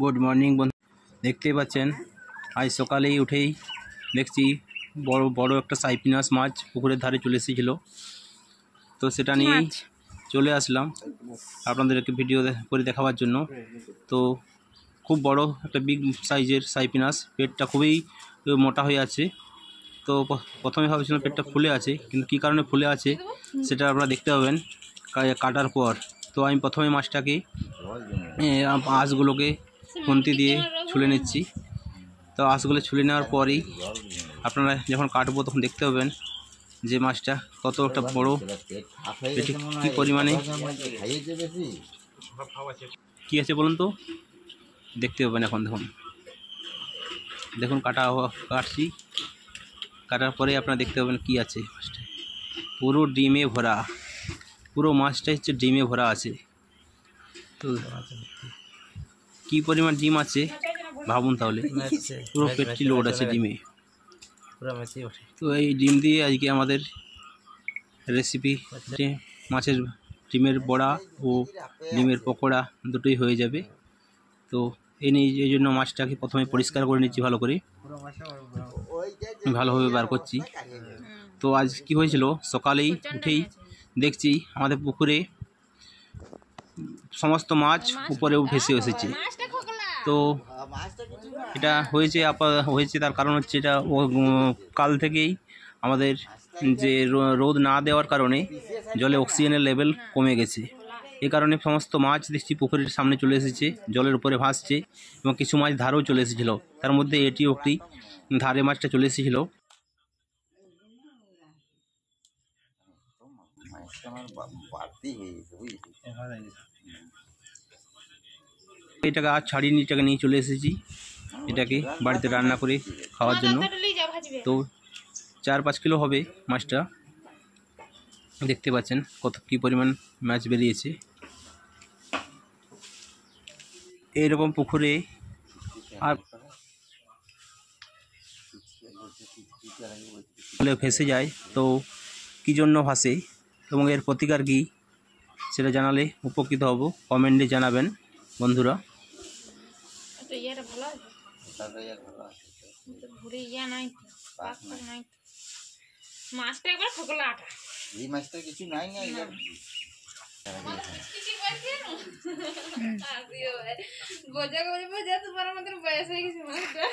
Good morning বন্ধু, দেখতেই পাচ্ছেন আজ সকালেই উঠেই দেখছি বড় বড় একটা সাইপিনাস মাছ পুকুরের ধারে চলে এসেছিলো। তো সেটা নিয়েই চলে আসলাম আপনাদেরকে ভিডিও করে দেখাবার জন্য। তো খুব বড় একটা বিগ সাইজের সাইপিনাস, পেটটা খুবই মোটা হয়ে আছে। তো প্রথমে ভাবছিলাম পেটটা ফুলে আছে, কিন্তু কী কারণে ফুলে আছে সেটা আপনারা দেখতে পাবেন কাটার পর। তো আমি প্রথমে মাছটাকে আঁশগুলোকে খুন্তি দিয়ে ছুলে নিচ্ছি। তো আঁশগুলো ছুলে নেওয়ার পরেই আপনারা যখন কাটবো তখন দেখতে পাবেন যে মাছটা কত একটা বড়, এটি কী পরিমাণে কী আছে বলুন তো, দেখতে পাবেন। এখন দেখুন কাটছি, কাটার পরে আপনারা দেখতে পাবেন কী আছে মাছটা। পুরো ডিমে ভরা, পুরো মাছটা হচ্ছে ডিমে ভরা আছে। তো কী পরিমাণ ডিম আছে ভাবুন তাহলে, পুরো পেটটি লোড আছে ডিমে। তো এই ডিম দিয়ে আজকে আমাদের রেসিপি মাছের ডিমের বড়া ও ডিমের পকোড়া দুটোই হয়ে যাবে। তো এই জন্য মাছটাকে প্রথমে পরিষ্কার করে নিচ্ছি, ভালোভাবে বার করছি। তো আজ কি হয়েছিল, সকালেই উঠেই দেখছি আমাদের পুকুরে সমস্ত মাছ উপরে ভেসে এসেছে। তো এটা হয়েছে তার কারণ হচ্ছে, এটা কাল থেকেই আমাদের যে রোদ না দেওয়ার কারণে জলে অক্সিজেনের লেভেল কমে গেছে। এই কারণে সমস্ত মাছ দেখছি পুকুরের সামনে চলে এসেছে, জলের উপরে ভাসছে, এবং কিছু মাছ ধারেও চলে এসেছিলো। তার মধ্যে এটিও একটি ধারে মাছটা চলে এসেছিলো। এটাকে আর ছাড়িয়ে এটাকে নিয়ে চলে এসেছি, এটাকে বাড়িতে রান্না করে খাওয়ার জন্য। তো 4-5 কিলো হবে মাছটা। দেখতে পাচ্ছেন কত কী পরিমাণ মাছ বেরিয়েছে। এইরকম পুকুরে আর ভেসে যায়, তো কী জন্য ভাসে এবং এর প্রতিকার কী সেটা জানালে উপকৃত হব। কমেন্টে জানাবেন বন্ধুরা। মাছটা একবার খোকলা আটা, এই মাছটা কিছু নাই না, এটা বোঝা তোমার আমাদের বয়স হয়ে গেছে। মাছটা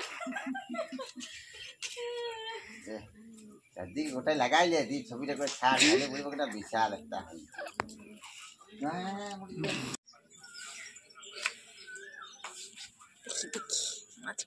চারদিকে গোটায় লাগাইলে দি ছবিটা করে ছাড়, তাহলে বলবো একটা বিশাল একটা মাছ